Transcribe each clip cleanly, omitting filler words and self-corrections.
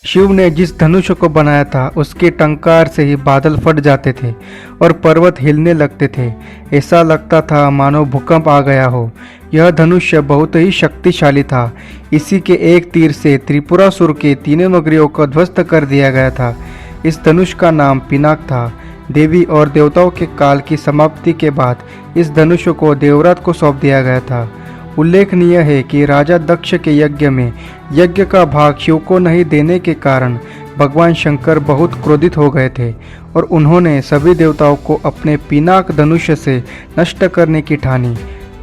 शिव ने जिस धनुष को बनाया था उसके टंकार से ही बादल फट जाते थे और पर्वत हिलने लगते थे। ऐसा लगता था मानो भूकंप आ गया हो। यह धनुष्य बहुत ही शक्तिशाली था। इसी के एक तीर से त्रिपुरासुर के तीनों नगरियों को ध्वस्त कर दिया गया था। इस धनुष का नाम पिनाक था। देवी और देवताओं के काल की समाप्ति के बाद इस धनुष को देवरात को सौंप दिया गया था। उल्लेखनीय है कि राजा दक्ष के यज्ञ में यज्ञ का भाग शिव को नहीं देने के कारण भगवान शंकर बहुत क्रोधित हो गए थे और उन्होंने सभी देवताओं को अपने पिनाक धनुष से नष्ट करने की ठानी।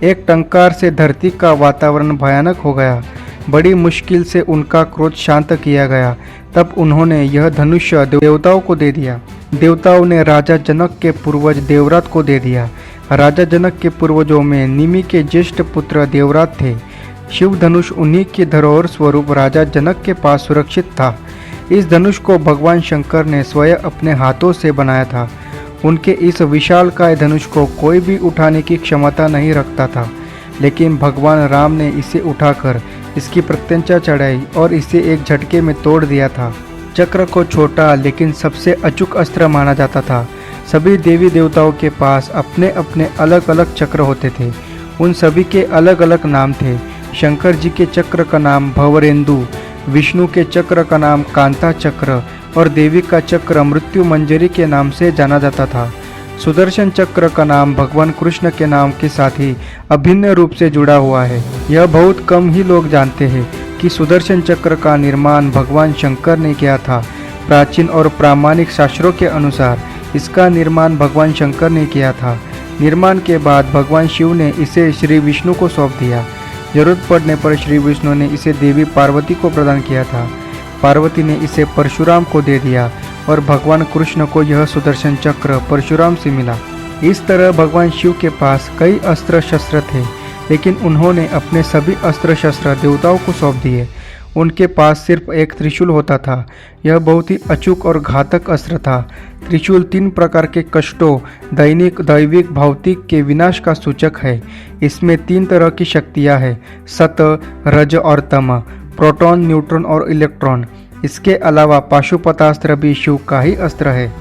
एक टंकार से धरती का वातावरण भयानक हो गया। बड़ी मुश्किल से उनका क्रोध शांत किया गया। तब उन्होंने यह धनुष देवताओं को दे दिया। देवताओं ने राजा जनक के पूर्वज देवरात को दे दिया। राजा जनक के पूर्वजों में निमि के ज्येष्ठ पुत्र देवरात थे। शिव धनुष उन्हीं के धरोहर स्वरूप राजा जनक के पास सुरक्षित था। इस धनुष को भगवान शंकर ने स्वयं अपने हाथों से बनाया था। उनके इस विशालकाय धनुष को कोई भी उठाने की क्षमता नहीं रखता था, लेकिन भगवान राम ने इसे उठाकर इसकी प्रत्यंचा चढ़ाई और इसे एक झटके में तोड़ दिया था। चक्र को छोटा लेकिन सबसे अचूक अस्त्र माना जाता था। सभी देवी देवताओं के पास अपने अपने अलग अलग चक्र होते थे। उन सभी के अलग अलग नाम थे। शंकर जी के चक्र का नाम भवरेंदु, विष्णु के चक्र का नाम कांता चक्र और देवी का चक्र मृत्यु मंजरी के नाम से जाना जाता था। सुदर्शन चक्र का नाम भगवान कृष्ण के नाम के साथ ही अभिन्न रूप से जुड़ा हुआ है। यह बहुत कम ही लोग जानते हैं कि सुदर्शन चक्र का निर्माण भगवान शंकर ने किया था। प्राचीन और प्रामाणिक शास्त्रों के अनुसार इसका निर्माण भगवान शंकर ने किया था। निर्माण के बाद भगवान शिव ने इसे श्री विष्णु को सौंप दिया। जरूरत पड़ने पर श्री विष्णु ने इसे देवी पार्वती को प्रदान किया था। पार्वती ने इसे परशुराम को दे दिया और भगवान कृष्ण को यह सुदर्शन चक्र परशुराम से मिला। इस तरह भगवान शिव के पास कई अस्त्र शस्त्र थे, लेकिन उन्होंने अपने सभी अस्त्र शस्त्र देवताओं को सौंप दिए। उनके पास सिर्फ एक त्रिशूल होता था। यह बहुत ही अचूक और घातक अस्त्र था। त्रिशूल 3 प्रकार के कष्टों, दैनिक, दैविक, भौतिक के विनाश का सूचक है। इसमें 3 तरह की शक्तियाँ हैं: सत, रज और तम, प्रोटॉन, न्यूट्रॉन और इलेक्ट्रॉन। इसके अलावा पाशुपतास्त्र भी शिव का ही अस्त्र है।